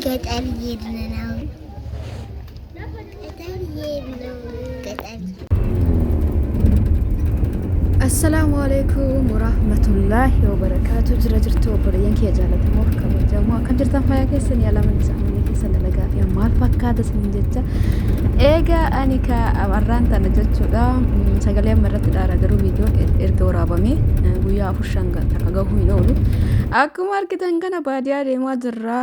Get everything now. Get everything. السلام عليكم ورحمة الله وبركاته. جرجرتو بريان كي جالت موك كبجمو كم جرتان فيا كيسن يلا من زعمني كيسن لقى فيها مال فكادة سنجتة إيجا أني كأمران تنجتشو دا سجلي مرات دارا درو فيديو إرجو رابمي ويا فشانغا تكاغو ينولو أكو ماركتان كنا باديا ديما جرا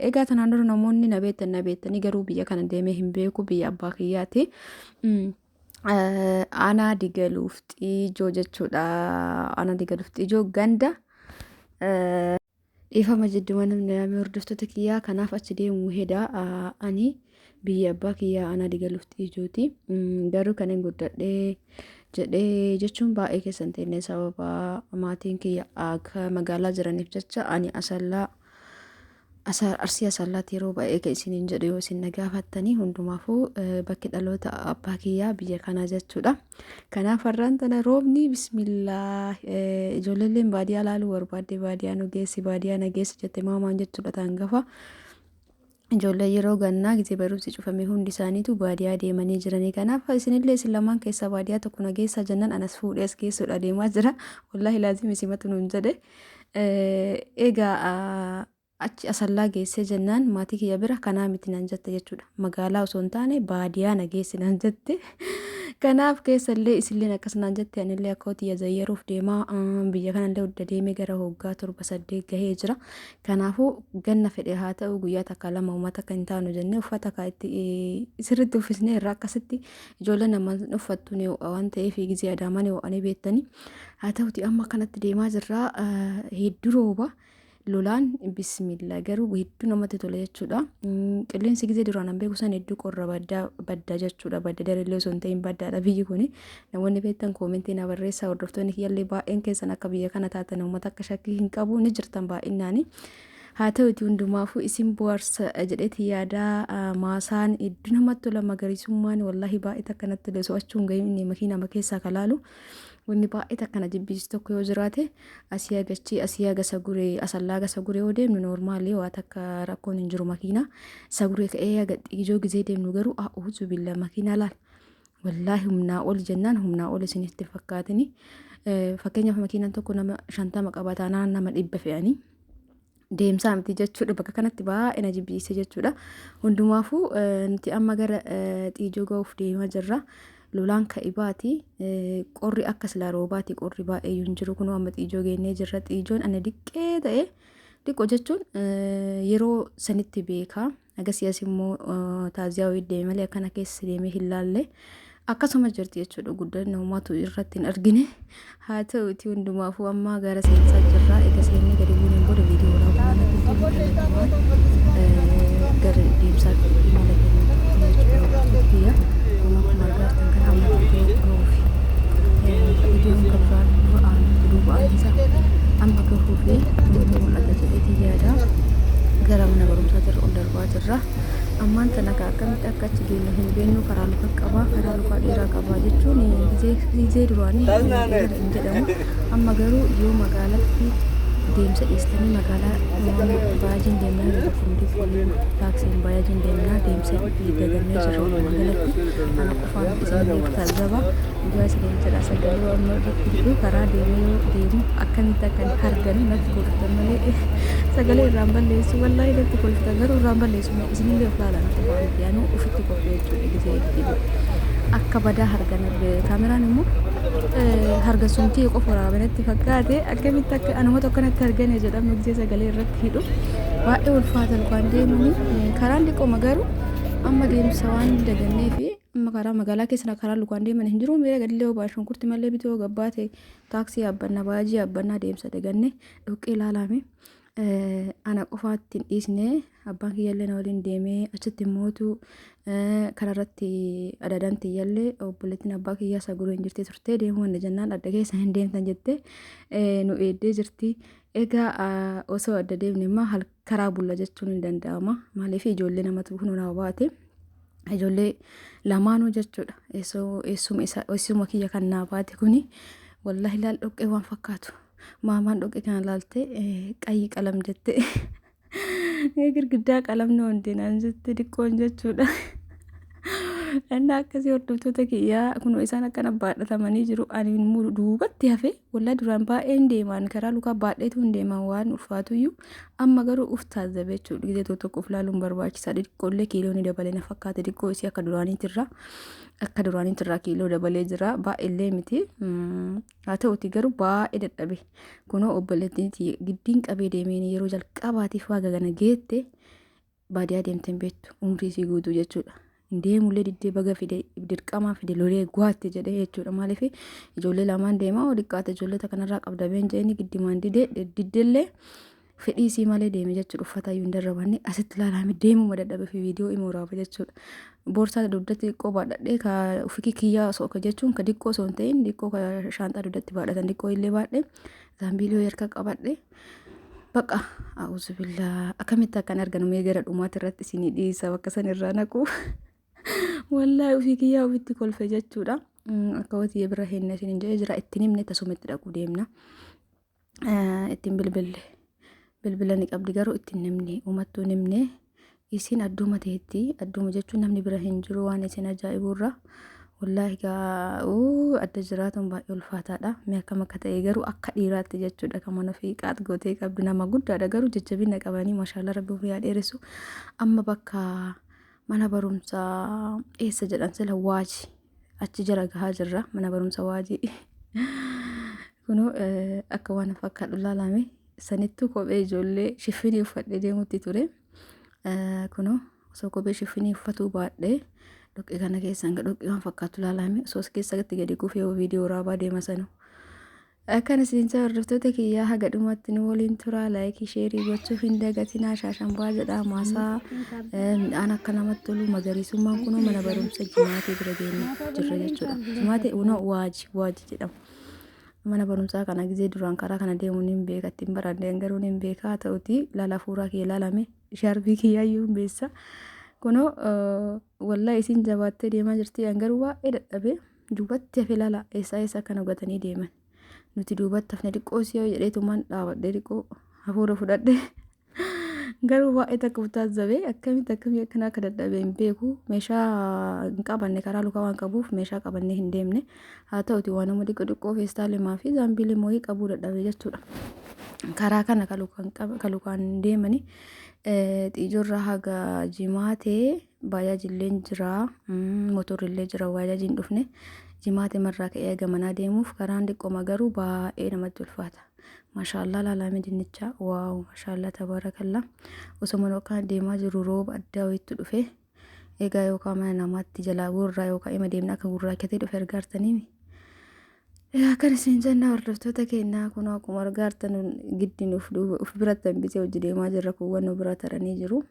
إيجا تنانور نموني نبيت نيجرو بيا كان ديمي هم بيكو بيا باقياتي ana digaluuf xiijoo jechuudha. Ana digaluuf xiijoo ganda ifama jedhuma namni hordoftoota kiyyaa kanaaf achi deemu heda ani biyya abbaa kiyyaa ana digaluuf xiijooti. Garuu kan hin guddadhee jedhee jechuun baay'ee keessan ta'e sababa maatiin kiyya akka magaalaa jiraniif jecha ani asallaa arsii asallaatti yeroo baay'ee kan isiniin jedhu yoo isin gaafattanii hundumaafuu bakki dhaloota abbaa kiyyaa biyya kanaa jechuudha. Kanaaf har'aan tana roobni bismillah ijoolleen baadiyyaa laaluu barbaadde baadiyyaa nu geessi baadiyyaa na geessi jette maamaan jechuudha taangafa. Ijoollee yeroo gannaa gisee barumsi cufame hundi isaaniitu baadiyyaa deemanii jiranii. Kanaaf isinillee isin lamaan keessaa baadiyyaa tokko na geessaa jennaan anas fuudhee as geessuudha deemaa jira. Wallaahi laazim isimatu nuun jedhe. Egaa achi asallaa geessee jennaan maatii kiyya bira kanaa miti nan jette jechuudha. Magaalaa osoo hin taane baadiyyaa na geessi nan jette. Kanaaf keessallee isillee akkas nan jette anillee akka hoti zayyaruuf deemaa biyya kanallee hunda deemee gara hoggaa 7-8 gahee jira. Kanaafuu ganna fedhe haa ta'u guyyaa takka lama uummata kan hin taanu jennee uffata itti sirriitti uffisnee irraa akkasitti ijoollee nama uffattu ni waan ta'eef gizee adaamaa ni ho'anii beektanii. Haa ta'uti amma kanatti deemaa jirra hedduu rooba. Lolaan bismillah garuu hedduu namatti tola jechuudha. Qilleensi gisee duraan an beeku san hedduu qorra baddaa jechuudha. Badda darellee osoo hin ta'in baddaadha biyyi kuni. Namoonni beektan koomentii na barreessaa hordoftoonni kiyyallee baay'een keessan akka biyya kana taatan uummata akka shakkii hin qabu ni jirtan baay'inaani. Haa ta'uti hundumaafuu isin bohaarsa jedheeti yaadaa maasaan hedduu namatti tola magariisummaan wallaahi baay'ee akkanatti tola so'achuun gahee makiinama keessaa kalaalu. Wanni baay'ee akkana jibbisiisu tokko yoo jiraate asii haga saguree asallaa haga saguree yoo deemnu noormaalii waan akka rakkoon hin jiru makiina saguree ka'ee haga xiijoo gisee deemnu garuu a'uuzu billa makiina laal wallaahi humnaa ol jennaan humnaa ol isinitti fakkaatini. Fakkeenyaaf makiinaan tokko nama 50 qabataa nama 100 fe'anii deemsaa miti jechuudha. Bakka kanatti baay'ee na jibbisiise jechuudha. Hundumaafuu nuti amma gara xiijoo ga'uuf deemaa jirra. Lolaan ka'ibaati qorri akka silaa roobaati qorri baay'ee hin jiru kun amma xiijoo geennee jirra. Xiijoon ana diqqee ta'e diqqoo jechuun yeroo sanitti beeka agasiis immoo taaziyaa wayii deeme malee akkana keessa deemee hin laalle akkasuma jirti jechuudha. Guddaan uummatu irratti hin argine. Haa ta'uti hundumaafuu amma gara seensaa jirra. Egaa seennee gadi buuneen booda viidiyoo waraabaa gara deemsaa imala keenya jechuudha. Kuma agartan kan amma viidiyoo viidiyoon kabiraan duubaan isa amma gahuu fi mul'ata jedheeti yaada gara mana barumsaa jirra ol darbaa jirra. Ammaan tana akkamitti akka achi geenyu hin beeknu karaa luka qabaa karaa luka dheeraa qabaa jechuun gizee duraanii hin jedhamu. Amma garuu yoo magaalatti deemsa dhiistanii magaalaa baay'een deemnaa yoo fuuldee waliin taaksiin baay'een deemnaa deemsa dagannee jirra magaalatti ana qofaan isin taazaba guyyaa isin jedha sagalee amma irratti karaa deemee deemu akkamitti akka hargan natti kolfitan malee sagalee irraan balleessu wallaahi natti kolfitan garuu irraan balleessu isinillee of laalaa natti baay'ee yaanu ofitti qophee jechuudha gisee akka badaa hargan kaameraan immoo harga sumtii qofa waraabanitti fakkaate akkamitti akka anuma tokkonatti argane jedhamu gisee sagalee irratti hidhu baay'ee ulfaata lukaan deemanii karaan dhiqoma garuu amma deemsa waan dagannee fi amma karaa magaalaa keessa karaa lukaan deeman hin jiru meera gadillee obaa shunkurti mallee bitoo gabbaate taaksii yaabbannaa baajii yaabbannaa deemsa dagannee dhoqqee ilaalame ana qofaatti hin dhiisne abbaan kiyyallee na waliin deemee achitti mootu kanarratti adadaan tiyyallee obboleettiin abbaa kiyyaa isa guruu hin jirti turtee deemuu wanna jennaan adda keessa hin deemtan jettee nu eeddee jirti. Egaa osoo adda deemne immoo karaa bulla jechuun hin danda'ama maaliif ijoollee namatu kun na baate ijoollee lamaanuu jechuudha eessuma kiyya kan naa baate kuni wallahi laal dhoqqee waan fakkaatu maamaan dhoqqee kana laalte qayyi qalam jette girgiddaa qalamna hundinaan jette diqqoon jechuudha. Anda akkasii hordoftoota kiyyaa kunoo isaan akkana baadhatamanii jiru ani immoo duubatti hafe wallahi duraan baay'een deemaan karaa lukaa baadheetu hin deeman waan ulfaatuyyuu amma garuu uftaa zabeechuu gisee tokko ilaaluun barbaachisaa xiqqoollee kiiloo ni dabalee na fakkaate xiqqoo isii akka duraaniitirraa kiiloo dabalee jira baay'eellee miti haa ta'uti garuu baay'ee dadhabe kunoo obboleettiin giddiin qabee deemeen yeroo jalqabaatiif waaqa gana geette baadiyaa deemteen beektu umrii isii guutuu jechuudha. Deemullee diddee baga fide dirqamaa fide lolee guwaatti jedhee jechuudha maaliif ijoollee lamaan deemaa xiqqaate ijoollota kanarraa qabda been jeeni giddimaan diddeellee fedhii isii malee deeme jechuudha uffata iyyuu hin darrabanne asitti ilaalame deemuma dadhabe fi viidiyoo immoo raaba jechuudha boorsaa dugdatti xiqqoo baadhadhee ka ufiki kiyyaa osoo ka jechuun ka diqqoo osoo hin ta'in diqqoo ka shaanxaa dugdatti baadhatan diqqoo illee baadhee zaambiiliyoo yarka qabadhee baqa a'uuzu billaa akkamitti akkan arganu mee gara dhumaati irratti isinii dhiisa bakka san irraa naqu wallahi ufii kiyyaa ofitti kolfe jechuudha akka watii bira hin isin jedhee jira ittiin himne tasumatti dhaquu deemna ittiin bilbila ni qabdi garuu ittiin nimne umattuu nimne isin adduma teetti adduma jechuun namni bira hin jiru waan isin ajaa'ibuurra wallahi adda jiraatuun baay'ee ulfaataadha mee akkam akka ta'e garuu akka dhiiraatti jechuudha kan mana fi qaat gootee qabdu nama guddaadha garuu jajjabina qabanii maashaallah rabbi ofii haa dheeressu amma bakka mana barumsaa eessa jedhan sila waaji achi jara gahaa jirra mana barumsa waajii kunoo akka waan fakkaadhu laalame sanittuu kophee ijoollee shiffinii uffadhee deemutti ture kunoo osoo kophee shiffinii uffatuu baadhee dhoqqee kana keessan dhoqqee waan fakkaatu laalame osoo keessatti gadi kufee viidiyoo raabaa deema sanu akkan isinsa hordoftoota kiyyaa haga dhumatti nu waliin tura laayikii sheerii gochuuf hin dagatinaa shaashambaa jedha maasaa midhaan akka namatti tolu magariisummaan kunoo mana barumsa jimaatee bira deemee jirra jechuudha jimaatee waaji jedhama mana barumsaa kana gisee duraan karaa kana deemuun hin beeka ittiin baradheen garuu hin beeka haa ta'uti laala fuuraa kiyya laalame shaarbii kiyyaayyuu hin beessa kunoo wallahi isin jabaattee deemaa jirti garuu baay'ee dadhabee duubatti hafe laala eessa kana hubatanii deeman nuti duubatti hafne diqqoo siyoo jedheetumaan dhaabadhee diqqoo hafuura fudhadhe garuu baay'ee takka utaazabee akkamii akkanaa akka dadhabee hin beeku meeshaa hin qabanne karaa lukaa waan qabuuf meeshaa qabannee hin deemne haa ta'uti waan nama diqqoo feestaalimaa fi zaambiilii moo'ii qabuu dadhabee jechuudha karaa kana kalukaan deemani xiijoorraa haga jimaatee baay'aajillee jira motorrillee jira baay'aajiin dhufne jimaatee marraa ka'ee gamanaa deemuuf karaan diqqoma garuu baay'ee namatti ulfaata maashaallah laalame dinnicha waaw maashaallah tabarakallah osoma yookaan deemaa jiru rooba addaa wayitti dhufe egaa yookaan mana namaatti jalaa gurraa yookaan ima deemna akka gurraachatee dhufe argaartanii kan isin jenna hordoftoota keenyaa kun akkuma argaartan giddiin uf biratti hambisee hojii deemaa jirra kuuwwan nu bira taranii jiru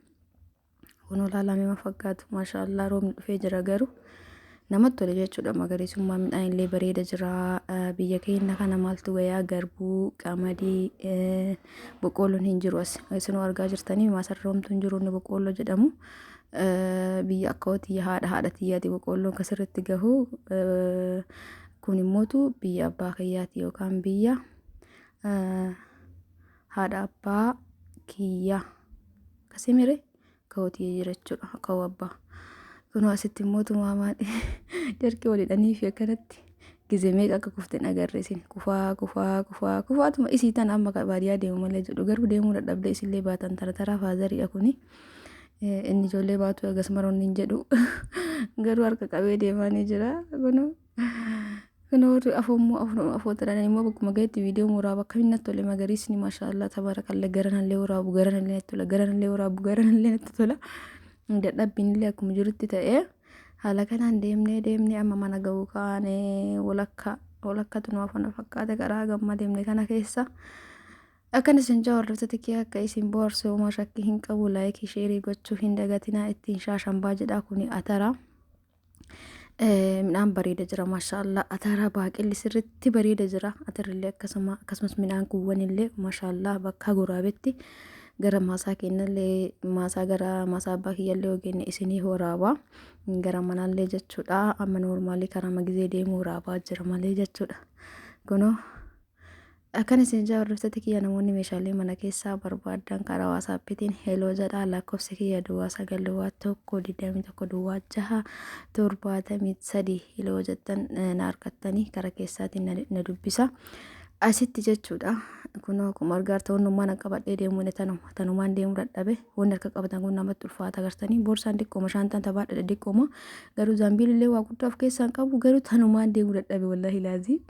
kunoo laalame ma fakkaatu maashaallah roobni dhufee jira garuu namatti tole jechuudha magariisummaa midhaan illee bareeda jira biyya keenya kana maaltu wayaa garbuu qamadii boqqoolloon hin jiru isinoo argaa jirtanii maasarroomtu hin jiru inni boqqoolloo jedhamu biyya akka hootii haadha tiyyaati boqqoolloon kasirratti gahu kun immootu biyya abbaa kiyyaati yookaan biyya haadha abbaa kiyyaa kasimire ka'ootii jira jechuudha ka'oo abbaa kunoo asitti immootu maamaan jarki walidhanii fi akkanatti gizemee akka kufteen agarre isin kufaatuma isii tan amma baadiyyaa deemu malee jedhu garuu deemuu dadhabde isillee baatan taraa faazariidha kuni inni ijoollee baatu agas maroon hin jedhu garuu harka qabee deemaa ni jira kunoo. Kana warri afootaadhaan immoo bakkuma gaheetti viidiyoo muraaba akkamitti tole magariisni maashaallah tabarakallah garanallee waraabu garanallee natti tola garanallee waraabu garanallee natti tola. Dadhabbiinillee akkuma jirutti ta'ee haala kanaan deemnee amma mana ga'uu kaane walakkatu nu afana fakkaate karaa gamma deemne kana keessa. Akkana isin jaa hordoftoota kee akka isin bohaarsu homaa shakkii hin qabu laayikii sheerii gochuu hin dagatinaa ittiin shaashambaa jedhaa kuni atara. Midhaan bareeda jira maashaallah atara baaqelli sirriitti bareeda jira atarrillee akkasumas midhaan kuuwwanillee maashaallah bakka goraabetti gara maasaa kennallee maasaa gara maasaa abbaa kiyyallee ogeenne isinii waraabaa gara manallee jechuudha amma noormaalii karaa magizee deemuu waraabaa jira malee jechuudha kunoo. Akkana isin jaa hordoftoota kiyya namoonni meeshaalee mana keessaa barbaadan karaa waasaappiitiin heeloo jedhaa lakkoofsa kiyya duwwaa 921 heeloo jettan na argattanii karaa keessaatiin na dubbisa asitti jechuudha. Kunoo akkuma argaa ta'unnummaan qabadhee deemuu tanumaan deemuu dadhabe wanni harka qabatan kun namatti ulfaata agartanii boorsaan diqqooma shaantaan tabaadha diqqooma garuu zaambiilillee waa guddaa of keessaan qabu garuu tanumaan deemuu dadhabe wallahi laazii.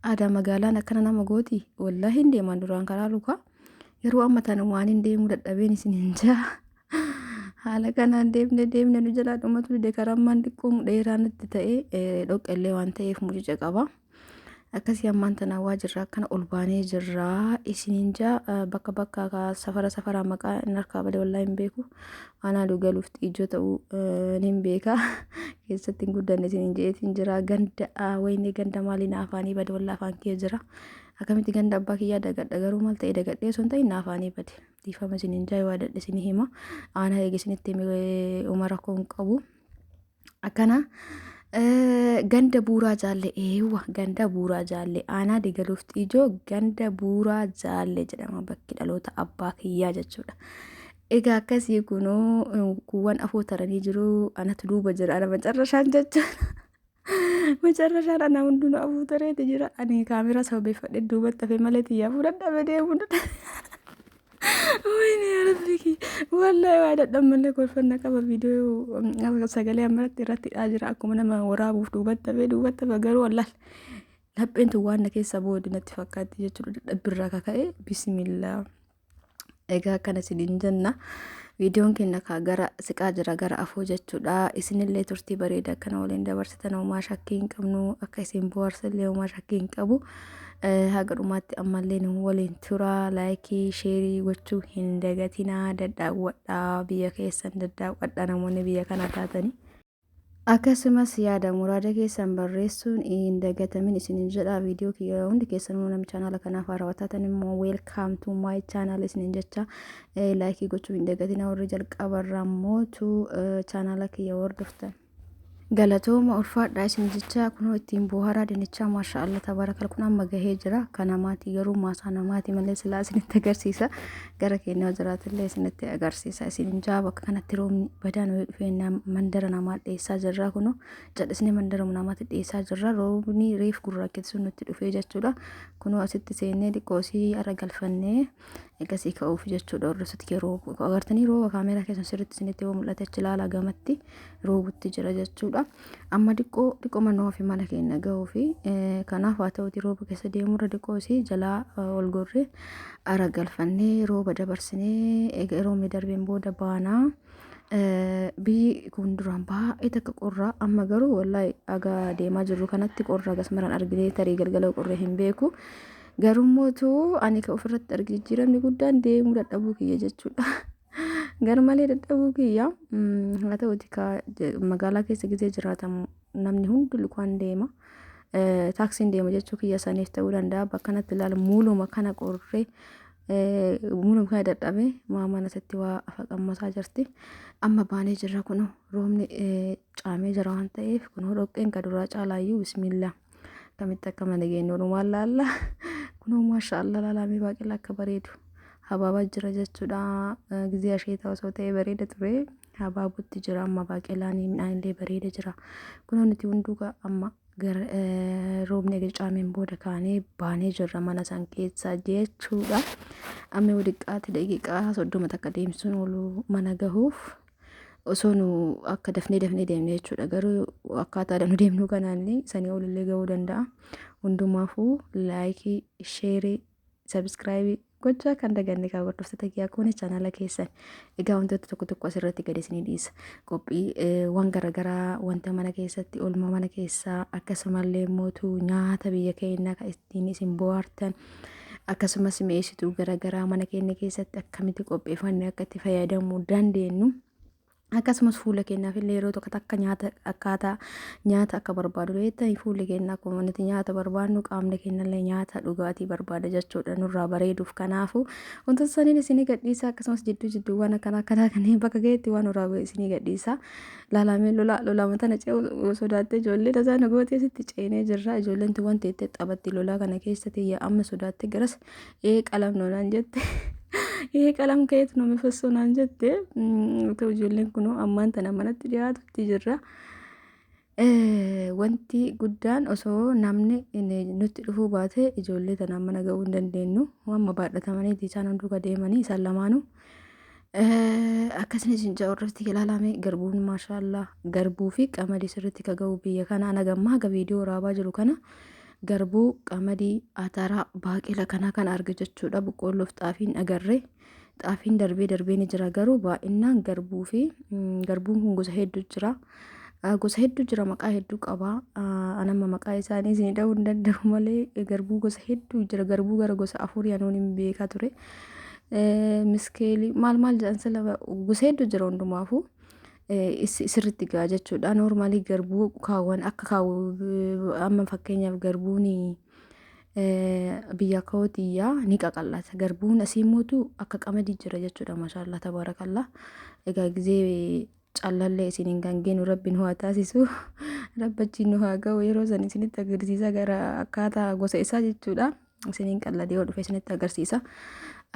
Aadaa magaalaan akkana nama gooti wallahi hin deeman duraan karaa lukaa yeroo amma tanumaan hin deemuu dadhabeen isin hin jaa haala kanaan deemne nu jalaa dhumatu dide karammaan diqqoomu dheeraa natti ta'e dhoqqallee waan ta'eef mucuce qaba. Akkasii ammaan tanaa waa jirra akkana ol baanee jirra isin hin jaa bakka safara maqaa hin harkaa bade wallahi hin beeku aanaa dhugaluuf ijoo ta'uu hin beeka keessatti hin guddanne isin hin jeetiin jira ganda wayne ganda maaliin afaanii bade wallahi afaan kee jira akkamitti ganda abbaa kiyyaa dagadha garuu maal ta'e dagadhee osoo hin ta'in afaanii bade dhiifama isin hin jaa waa dadhe isin hima aanaa eege isinitti umara koo hin qabu akkana. Ganda buuraa jaalle ganda buuraa jaalle aanaa digaluuf ijoo ganda buuraa jaalle jedhama bakki dhaloota abbaa kiyyaa jechuudha. Egaa akkasii kunoo kuuwwan afootaranii jiru anatu duuba jira ana macarrashaan jechuudha. Macarrashaan ana hundinuu afootareeti jira ani kaameraa sababeeffadhe duubatti hafee malee xiyyaa fudhadhabe deemuu Wayne Arabbiki wallahi waa dadhabmallee kolfanna qaba viidiyoo sagalee ammaratti irratti jira akkuma nama waraabuuf duubatti garuu wallahi lapheen tun waan na keessa boodi natti fakkaatti jechuudha dadhabbirraa kaka'e bismillah. Egaa akkana isin jenna viidiyoon keenya gara siqaa jira gara afoo jechuudha isinillee turtii bareeda akkana waliin dabarsitan homaa shakkii hin qabnu akka isin bohaarsallee homaa shakkii hin qabu. Haga dhumaatti ammallee nu waliin tura laayikii sheerii gochuu hin dagatinaa daddaawwadhaa biyya keessan daddaawwadhaa namoonni biyya kana taatanii. Akkasumas yaada muraada keessan barreessuun hin dagatamin isin jedha viidiyoo kiyya hundi keessanuu namni chaanaala kanaaf haarawaa taatan immoo welcome to my channel isin jecha laayikii gochuu hin dagatinaa warri jalqabarraa mootu chaanaala kiyya hordoftan. Galatooma ulfaadhaa isin jecha kunoo ittiin bohaaraa dinnichaa maashaallah tabarakal kun amma gahee jira kanamaati garuu maasaa namaati malee silaa isinitti agarsiisa gara keenyaa jiraatillee isinitti agarsiisa isin jaa bakka kanatti roobni badaan wayii dhufee mandara namaa dheessaa jirra kunoo jal'isnee mandara namaatti dheessaa jirra roobni reef gurraachisuun nutti dhufee jechuudha kunoo asitti seennee dhiqoosii ara galfannee egasii ka'uuf jechuudha hordoftoota roobu agartanii rooba kaameeraa keessan sirriitti isinitti yoo mul'ate ilaala gamatti roobutti jira jechuudha. Amma dhiqoo mannoo fi mana keenya gahuu fi kanaaf haa ta'uti rooba keessa deemurra dhiqoosii jalaa ol gorree ara galfannee rooba dabarsinee egaa roobni darbeen booda baanaa biyyi kun duraan baay'ee takka qorraa amma garuu wallahi aga deemaa jirru kanatti qorraa gasmaraan arginee tarii galgala qorree hin beeku. Garummotu ani ka ofirratti argi jijjiiramni guddaan deemuu dadhabuu kiyya jechuudha. Garmalee dadhabuu kiyya haa ta'uti magaalaa keessa gisee jiraatamu namni hundi lukaan deema taaksiin deema jechuu kiyya saniif ta'uu danda'a bakka kanatti ilaala muuluma kana qorree muuluma kana dadhabee maamaan asitti waa afaqammasaa jirti amma baanee jirra kunoo roobni caamee jira waan ta'eef kunoo dhoqqeen ka duraa caalaayyuu bismillah kamitti akka mana geenyu waan laalla kunoo maashaallah laalamee baaqelaa akka bareedu habaabaa jira jechuudha gizee asheetaa osoo ta'ee bareeda ture habaabutti jira amma baaqelaan midhaanillee bareeda jira kunoo nuti hunduuka amma gara roobni egaa caameen booda kaanee baanee jirra mana san keessa jechuudha amma wadiqqaatti daqiiqaa 30 takka deemsuun oolu mana gahuuf osoo nu akka dafnee deemne jechuudha. Garuu akkaataa nu deemnu kanaan sanii olillee ga'uu danda'a. Hundumaafuu laayikii, sheerii, sabskraayibii gochaa kan daganne kan hordoftoota kiyyaa kunis chaanala keessan. Egaa wantoota tokko tokko asirratti gad isinii dhiisa. Qophii waan garaagaraa wanta mana keessatti oolmaa mana keessaa akkasumallee mootuu nyaata biyya keenyaa kan ittiin isin bohaartan akkasumas mi'eessituu garaagaraa mana keenya keessatti akkamitti qopheeffannee akka itti fayyadamuu dandeenyu. Akkasumas fuula keenyaaf illee yeroo tokko akka akkaataa nyaata akka barbaadu beektan fuulli keenya akkuma nuti nyaata barbaadnu qaamni keenya illee nyaata dhugaatii barbaada jechuudha nurraa bareeduuf. Kanaafuu wantoota saniin isinii gadhiisa akkasumas jidduuwwan akkanaa kanneen bakka ga'eetti waan nurraa isinii gadhiisa. Laalamee lolaa tana ce'u sodaattee ijoollee tasaa nagootee sitti ceenee jirra. Ijoolleen tuwwan teettee taphatti lolaa kana keessatti amma sodaattee garas qalamnoo naan jette. ይሄ ቀለም ከየት ነው የሚፈሰው ናንጀቴ ተውጆለን ኩኖ አማን ተናመነት ዲያቱቲ ጅራ ወንቲ ጉዳን ኦሶ ናምኔ ኑት ዱፉ ባቴ ኢጆሌ ተናመነ ገቡ እንደንደኑ ዋማ ባደተማኒ ዲቻን አንዱ ከደማኒ ሰላማኑ akkasni jinja warrafti ilaalame garbuun maashaallah garbuu fi qamadii sirriitti kaga'u biyya kana nagammaa ga viidiyoo waraabaa jiru kana garbuu qamadii ataraa baaqela kana kan arga jechuudha. Boqqolloof xaafiin agarree xaafiin darbee ni jira garuu baay'inaan garbuu fi garbuun kun gosa hedduu jira. Gosa hedduu jira maqaa hedduu qaba. Anama maqaa isaanii isin dha'uu hin danda'u malee garbuu gosa hedduu jira. Garbuu gara gosa afurii anuun hin beekaa ture. Miskeelii maal jedhan sila gosa hedduu jira hundumaafuu sirriitti ga'a jechuudha. Noormaalii garbuu kaawwan akka kaawwu amma fakkeenyaaf garbuun biyya kootiyyaa ni qaqallata. Garbuun asii mootu akka qamadii jira jechuudha. Maashaallah tabaarakallaa. Egaa gizee callallee isiniin kan geenu rabbiin haa taasisu. Rabbachiin nu haa ga'u yeroo san isinitti agarsiisa gara akkaataa gosa isaa jechuudha. Isiniin qalladee yoo dhufe isinitti agarsiisa.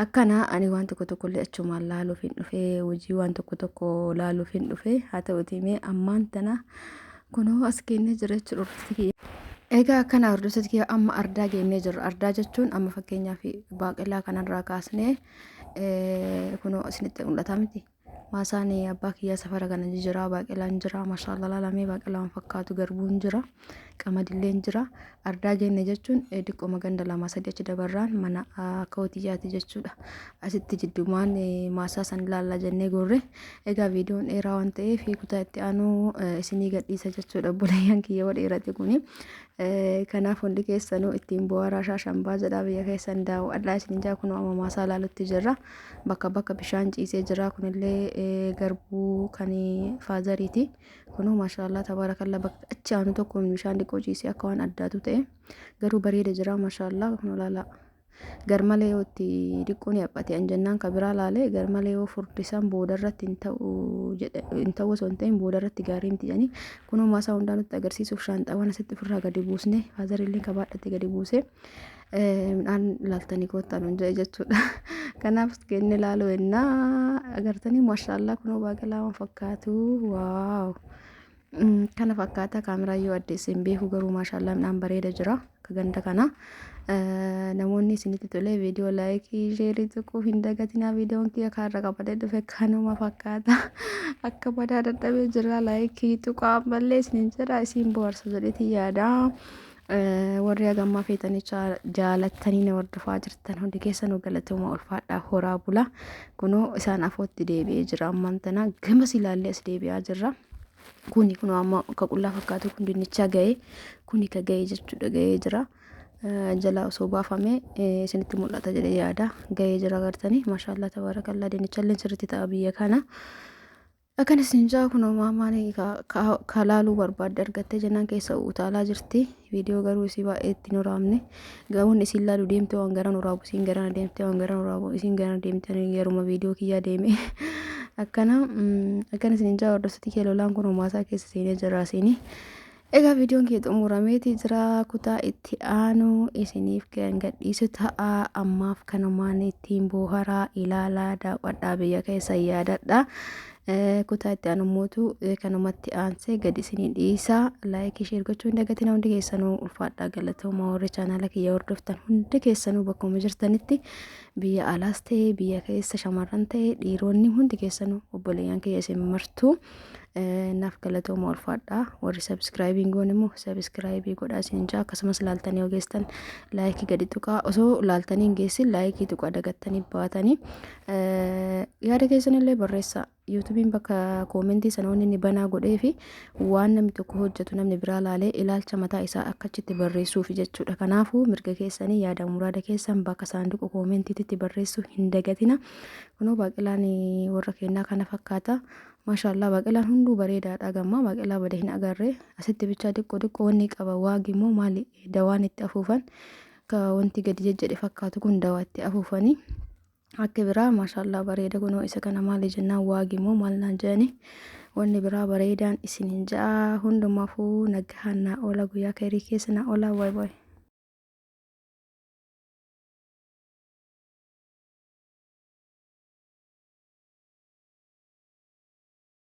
Akkana ani waan tokko illee achumaan laaluuf hin dhufe hojii waan tokko laaluuf hin dhufe haa ta'uutii mee ammaan tana kunoo as geennee jira jechuudha. Egaa akkana hordoftoota kiyya amma ardaa geennee jirra. Ardaa jechuun amma fakkeenyaaf baaqelaa kanarraa kaasnee kunoo isinitti mul'ata miti. Maasaan abbaa kiyyaa safara kana jira baaqelaan jira maashaallah laalamee baaqelaan fakkaatu garbuun jira qamadilleen jira. Ardaa geenne jechuun diqqoma ganda 2-3 achi dabarraan mana kootiyyaati jechuudha. Asitti jidduumaan maasaa san ilaallaa jennee gorre. Egaa viidiyoon dheeraa waan ta'eef kutaa itti aanu isinii gadhiisa jechuudha. Obboleeyyan kiyya dheerate kuni kanaaf hundi keessanuu ittiin bohaaraa shaashambaa jedhaa biyya keessan daawwadhaa isin jaa kun amma maasaa ilaalutti jirra. Bakka bishaan ciisee jira kunillee garbuu kan faazariiti. Kunoo maashaallah tabaarakallaa bakka achi aanu tokko bishaan dhiqoo ciisee akka waan addaatu ta'e garuu bareeda jira maashaallah. Kun olaala garmalee yoo itti dhiquun yaphate anjannaan kabiraa laalee garmalee yoo furdisan boodarratti hin ta'u osoo hin ta'in boodarratti gaarii miti jedhanii kunoo maasaa hundaa nutti agarsiisuuf shaanxaawwan asitti ofirraa gadi buusne faazarillee kabaadhatti gadi buuse midhaan ilaaltanii koottaan hundaa'e jechuudha. Kanaaf geenne laaluu ennaa agartanii maashaallah kunoo baaqelaa waan fakkaatu waaw. Kana fakkaata kaameraa yoo addeessin beeku garuu maashaallah midhaan bareeda jira ganda kana. Namoonni isinitti tolee viidiyoo laayikii sheerii tokko hin dagatinaa. Viidiyoon kiyya kaarra qabatee dhufe kanuma fakkaata akka badaa dadhabee jira. Laayikii tuqaa ballee isiniin jedha isin bohaarsa jedheeti yaada. Warri hagammaa feetanii jaalattanii na hordofaa jirtan hundi keessanuu galatoomaa ulfaadhaa horaa bula. Kunoo isaan afootti deebi'ee jira ammaan tana gamas ilaallee as deebi'aa jirra. Kuni kunoo amma akka qullaa fakkaatu kun dinnicha ga'ee kuni ka ga'ee jechuudha ga'ee jira. Jala osoo baafame isinitti mul'ata jedhee yaada ga'ee jira agartanii maashaallah tabaarakallaa dinnichallee sirriitti ta'a biyya kana. Akkan isin jaa kunoo maamaan kalaaluu barbaadde argattee jennaan keessa utaalaa jirti. Viidiyoo garuu isii baay'ee itti hin waraabne. Gaawwan isin laaluu deemte waan gara waraabu isin gara deemte waan gara waraabu isin gara deemte yeruma viidiyoo kiyyaa deeme. Akkan isin jaa hordoftoota kiyya lolaan kunoo maasaa keessa seenee jira isinii. Egaa viidiyoon kiyya xumurameeti jira kutaa itti aanu isiniif kan gadhiisu ta'a. Ammaaf kanumaan ittiin bohaaraa ilaalaa daawwadhaa biyya keessa yaadadha. Kutaa itti aanu mootu kanumatti aansee gadi isinii dhiisa. Laayikii sheer gochuu hin dagatinaa. Hundi keessanuu ulfaadhaa galatoomaa warri chaanaala kiyya hordoftan hundi keessanuu bakkuma jirtanitti biyya alaas ta'e biyya keessa shamarran ta'e dhiironni hundi keessanuu obboleeyyan kiyya isin martuu naaf galatooma ulfaadha. Warri subscribing goon immoo subscribe godhaa isin jaa. Akkasumas laaltanii ogeessan laayikii gadi tuqaa. Osoo laaltanii hin geessin laayikii tuqaa dagattanii baatanii yaada keessan illee barreessaa. YouTubein bakka koomentii sanoonni ni banaa godhee fi waan namni tokko hojjetu namni biraa laalee ilaalcha mataa isaa akkachitti barreessuuf jechuudha. Kanaafuu mirga keessanii yaada muraada keessan bakka saanduqa koomentiitti barreessuu hin dagatina. Kunoo baaqelaan warra keenyaa kana fakkaata. Maashaallah baaqelaan hunduu bareedaadha gamma. Baaqelaa bada hin agarree asitti bichaa xiqqoo wanni qaba. Waagi immoo maali dawaan itti afuufan ka wanti gadi jejjedhe fakkaatu kun dawaa itti afuufanii. Akka biraa maashaallah bareeda kunoo isa kana maali jennaan waagi immoo maal naan jedhani wanni biraa bareedaan isinin ja'a hundumaafuu nagahaan naa oola guyyaa kairii keessa naa oola. Waay waay.